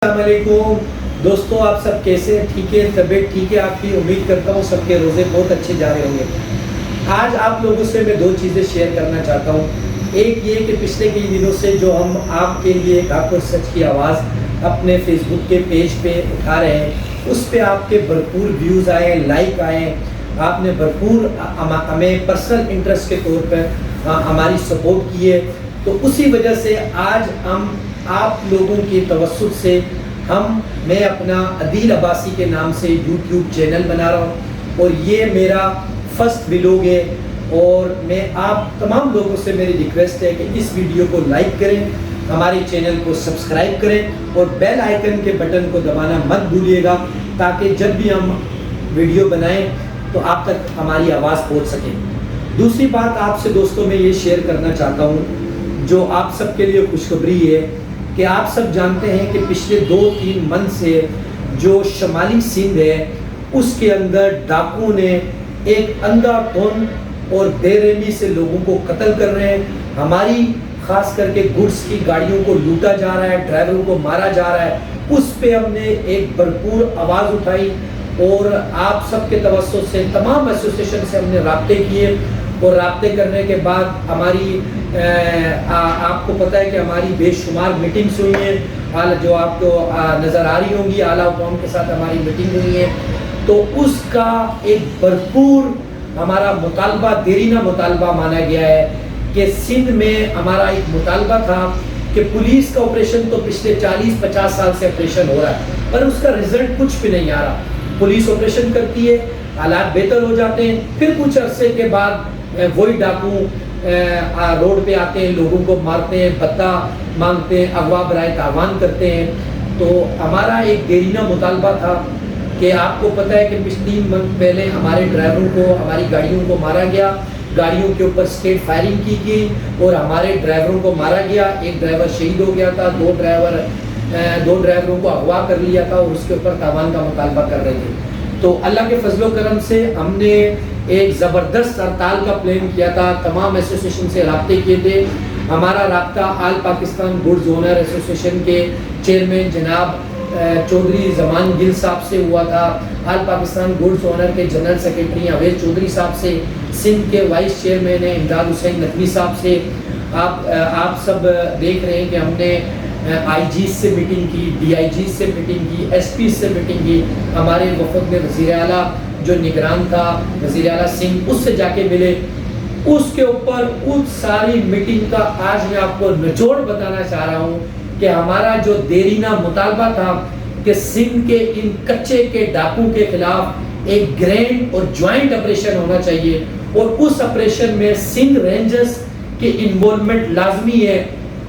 السلام علیکم دوستوں، آپ سب کیسے ہیں؟ ٹھیک ہے؟ طبیعت ٹھیک ہے آپ کی؟ امید کرتا ہوں سب کے روزے بہت اچھے جا رہے ہوں گے۔ آج آپ لوگوں سے میں دو چیزیں شیئر کرنا چاہتا ہوں۔ ایک یہ کہ پچھلے کئی دنوں سے جو ہم آپ کے لیے حق اور سچ کی آواز اپنے فیس بک کے پیج پہ اٹھا رہے ہیں، اس پہ آپ کے بھرپور ویوز آئے، لائک آئے، آپ نے بھرپور ہمیں پرسنل انٹرسٹ کے طور پر ہماری سپورٹ کی ہے۔ تو اسی وجہ سے آج ہم آپ لوگوں کی توسط سے میں اپنا عدیل عباسی کے نام سے یوٹیوب چینل بنا رہا ہوں، اور یہ میرا فرسٹ ولاگ ہے، اور میں آپ تمام لوگوں سے میری ریکویسٹ ہے کہ اس ویڈیو کو لائک کریں، ہمارے چینل کو سبسکرائب کریں، اور بیل آئیکن کے بٹن کو دبانا مت بھولیے گا، تاکہ جب بھی ہم ویڈیو بنائیں تو آپ تک ہماری آواز پہنچ سکے۔ دوسری بات آپ سے دوستوں میں یہ شیئر کرنا چاہتا ہوں، جو آپ سب کے لیے خوشخبری ہے کہ آپ سب جانتے ہیں کہ پچھلے 2-3 منتھ سے جو شمالی سندھ ہے اس کے اندر ڈاکو نے ایک اندھا دھند اور بے رحمی سے لوگوں کو قتل کر رہے ہیں۔ ہماری خاص کر کے گڈس کی گاڑیوں کو لوٹا جا رہا ہے، ڈرائیوروں کو مارا جا رہا ہے۔ اس پہ ہم نے ایک بھرپور آواز اٹھائی، اور آپ سب کے توسط سے تمام ایسوسیشن سے ہم نے رابطے کیے، اور رابطے کرنے کے بعد ہماری آپ کو پتہ ہے کہ ہماری بے شمار میٹنگز ہوئی ہیں، جو آپ کو نظر آ رہی ہوں گی، اعلیٰ حکام کے ساتھ ہماری میٹنگ ہوئی ہے۔ تو اس کا ایک بھرپور ہمارا مطالبہ، دیرینہ مطالبہ مانا گیا ہے کہ سندھ میں ہمارا ایک مطالبہ تھا کہ پولیس کا آپریشن تو پچھلے 40-50 سال سے آپریشن ہو رہا ہے، پر اس کا رزلٹ کچھ بھی نہیں آ رہا۔ پولیس آپریشن کرتی ہے، حالات بہتر ہو جاتے ہیں، پھر کچھ عرصے کے بعد وہی ڈاکو روڈ پہ آتے ہیں، لوگوں کو مارتے ہیں، بتا مانگتے ہیں، اغوا برائے تاوان کرتے ہیں۔ تو ہمارا ایک دیرینہ مطالبہ تھا کہ آپ کو پتہ ہے کہ 3 منتھ پہلے ہمارے ڈرائیوروں کو، ہماری گاڑیوں کو مارا گیا، گاڑیوں کے اوپر اسٹیٹ فائرنگ کی گئی اور ہمارے ڈرائیوروں کو مارا گیا۔ ایک ڈرائیور شہید ہو گیا تھا، 2 ڈرائیوروں کو اغوا کر لیا تھا، اور اس کے اوپر تاوان کا مطالبہ کر رہے تھے۔ تو اللہ کے فضل و کرم سے ہم نے ایک زبردست ہڑتال کا پلان کیا تھا، تمام ایسوسیشن سے رابطے کیے تھے۔ ہمارا رابطہ آل پاکستان گڈز اونر ایسوسیشن کے چیئرمین جناب چودھری زمان گل صاحب سے ہوا تھا، آل پاکستان گڈز اونر کے جنرل سیکرٹری اویس چودھری صاحب سے، سندھ کے وائس چیئرمین امداد حسین نقوی صاحب سے۔ آپ سب دیکھ رہے ہیں کہ ہم نے آئی جی سے میٹنگ کی، ڈی آئی جی سے میٹنگ کی، ایس پی سے میٹنگ کی۔ ہمارے وفد میں وزیر اعلیٰ جو نگران تھا، وزیر اعلیٰ سنگھ، اس سے جا کے ملے۔ اس کے اوپر اس ساری میٹنگ کا آج میں آپ کو نچوڑ بتانا چاہ رہا ہوں کہ ہمارا جو دیرینہ مطالبہ تھا کہ سندھ کے ان کچے کے ڈاکو کے خلاف ایک گرینڈ اور جوائنٹ آپریشن ہونا چاہیے، اور اس آپریشن میں سندھ رینجرز کی انوالومنٹ لازمی ہے،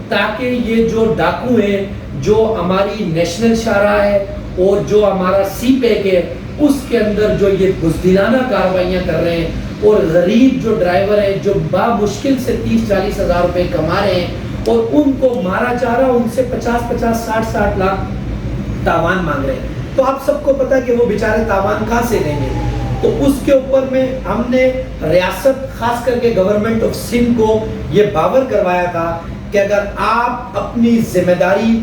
تاکہ یہ جو ڈاکو ہیں، جو ہماری نیشنل شاہراہ ہے اور جو ہمارا سی پیک ہے، اس کے اندر جو یہ بزدلانہ کارروائیاں کر رہے ہیں، اور غریب جو ڈرائیور ہیں جو بامشکل سے 30-40 ہزار روپے کما رہے ہیں، اور ان کو مارا جا رہا، ان سے 50-50 60-60 لاکھ تاوان مانگ رہے ہیں۔ تو آپ سب کو پتا کہ وہ بیچارے تاوان کہاں سے دیں گے؟ تو اس کے اوپر میں ہم نے ریاست، خاص کر کے گورنمنٹ آف سندھ کو یہ باور کروایا تھا کہ اگر آپ اپنی ذمہ داری،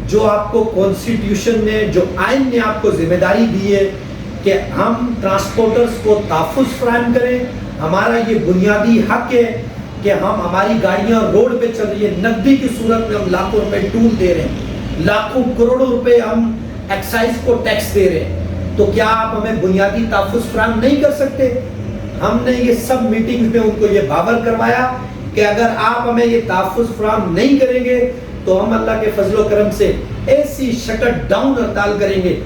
جو آپ کو کانسٹیٹیوشن نے، جو آئین نے آپ کو ذمہ داری دی ہے کہ ہم ٹرانسپورٹرز کو تحفظ فراہم کریں، ہمارا یہ بنیادی حق ہے کہ ہماری گاڑیاں روڈ پہ چل رہی ہیں، نقدی کی صورت میں ہم لاکھوں روپے ٹول دے رہے ہیں، لاکھوں کروڑوں روپے ہم ایکسائز کو ٹیکس دے رہے ہیں، تو کیا آپ ہمیں بنیادی تحفظ فراہم نہیں کر سکتے؟ ہم نے یہ سب میٹنگز میں ان کو یہ باور کروایا کہ اگر آپ ہمیں یہ تحفظ فراہم نہیں کریں گے تو ہم اللہ کے فضل و کرم سے ایسی شٹ ڈاؤن ہڑتال کریں گے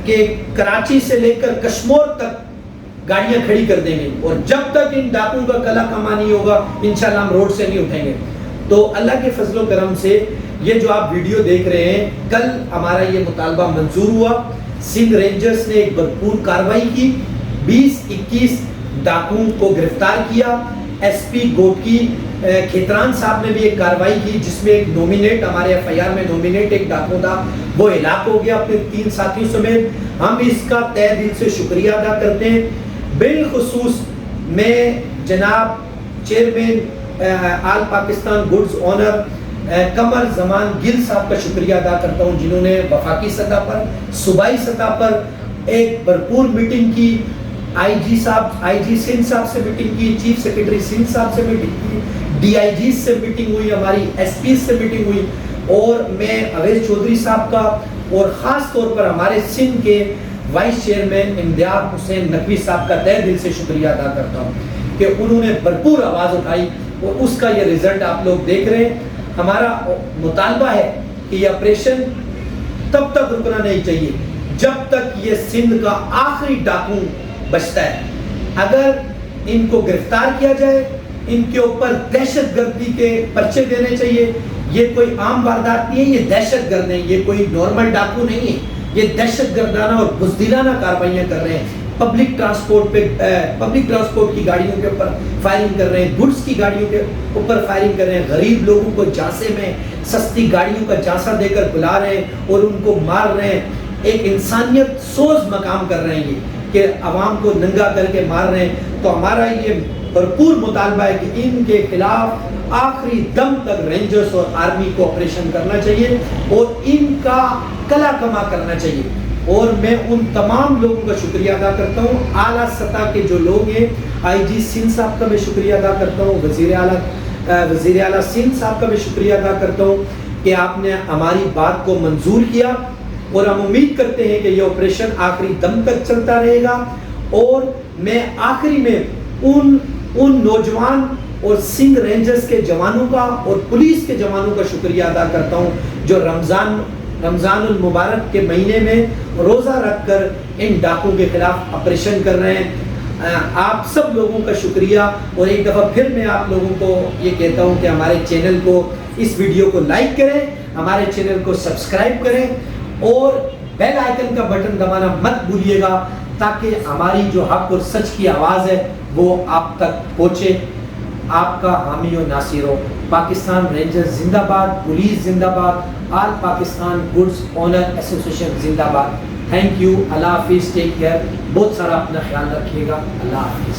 کہ کراچی سے لے کر کشمور تک گاڑیاں کھڑی کر دیں گے، اور جب تک ان ڈاکوں کا کلا کما نہیں ہوگا انشاءاللہ ہم روڈ سے نہیں اٹھیں گے۔ تو اللہ کے فضل و کرم سے یہ جو آپ ویڈیو دیکھ رہے ہیں، کل ہمارا یہ مطالبہ منظور ہوا، سندھ رینجرز نے ایک بھرپور کارروائی کی، 20-21 ڈاکوں کو گرفتار کیا۔ ایس پی گوٹکی کھیتران صاحب نے بھی ایک کارروائی کی، جس میں ایک نومینیٹ، ہمارے ایف آئی آر میں نومینیٹ ایک ڈاکو تھا، وہ ہلاک ہو گیا اپنے 3 ساتھیوں سمیت۔ ہم اس کا تہ دل سے شکریہ ادا کرتے ہیں۔ بالخصوص میں جناب چیئرمین آل پاکستان گڈز اونر قمر زمان گل صاحب کا شکریہ ادا کرتا ہوں جنہوں نے وفاقی سطح پر صوبائی سطح پر ایک بھرپور میٹنگ کی، آئی جی سندھ صاحب سے میٹنگ کی، چیف سیکرٹری سندھ صاحب سے میٹنگ کی، ڈی آئی جی سے میٹنگ ہوئی، ہماری ایس پی سے میٹنگ ہوئی، اور میں اویس چودھری صاحب کا اور خاص طور پر ہمارے سندھ کے وائس چیئرمین امدیاد حسین نقوی صاحب کا تہہ دل سے شکریہ ادا کرتا ہوں کہ انہوں نے بھرپور آواز اٹھائی اور اس کا یہ رزلٹ آپ لوگ دیکھ رہے ہیں۔ ہمارا مطالبہ ہے کہ یہ آپریشن تب تک رکنا نہیں چاہیے جب تک یہ سندھ کا آخری ڈاکو بچتا ہے۔ اگر ان کو گرفتار کیا جائے، ان کے اوپر دہشت گردی کے پرچے دینے چاہیے۔ یہ کوئی عام واردات نہیں ہے، یہ دہشت گرد نہیں، یہ کوئی نارمل ڈاکو نہیں ہے، یہ دہشت گردانہ اور بزدلانہ کارروائیاں کر رہے ہیں۔ پبلک ٹرانسپورٹ کی گاڑیوں کے اوپر فائرنگ کر رہے ہیں، گڈس کی گاڑیوں کے اوپر فائرنگ کر رہے ہیں، غریب لوگوں کو جھانسے میں سستی گاڑیوں کا جھانسا دے کر بلا رہے ہیں اور ان کو مار رہے ہیں۔ ایک انسانیت سوز مقام کر رہے ہیں یہ کہ عوام کو ننگا کر کے مار رہے ہیں۔ تو ہمارا یہ بھرپور مطالبہ ہے کہ ان کے خلاف آخری دم تک رینجرز اور آرمی کو آپریشن کرنا چاہیے اور ان کا کلا کما کرنا چاہیے۔ اور میں ان تمام لوگوں کا شکریہ ادا کرتا ہوں، اعلیٰ سطح کے جو لوگ ہیں، آئی جی سندھ صاحب کا میں شکریہ ادا کرتا ہوں، وزیر اعلیٰ سندھ صاحب کا میں شکریہ ادا کرتا ہوں کہ آپ نے ہماری بات کو منظور کیا، اور ہم امید کرتے ہیں کہ یہ آپریشن آخری دم تک چلتا رہے گا۔ اور میں آخری میں ان نوجوان اور سندھ رینجرز کے جوانوں کا اور پولیس کے جوانوں کا شکریہ ادا کرتا ہوں جو رمضان المبارک کے مہینے میں روزہ رکھ کر ان ڈاکوں کے خلاف آپریشن کر رہے ہیں۔ آپ سب لوگوں کا شکریہ، اور ایک دفعہ پھر میں آپ لوگوں کو یہ کہتا ہوں کہ ہمارے چینل کو، اس ویڈیو کو لائک کریں، ہمارے چینل کو سبسکرائب کریں اور بیل آئیکن کا بٹن دبانا مت بھولیے گا تاکہ ہماری جو حق اور سچ کی آواز ہے وہ آپ تک پہنچے۔ آپ کا حامی و ناصر ہو۔ پاکستان رینجرز زندہ باد، پولیس زندہ باد، آل پاکستان گڈز اونر ایسوسیشن زندہ باد۔ تھینک یو، اللہ حافظ، ٹیک کیئر، بہت سارا اپنا خیال رکھیے گا، اللہ حافظ۔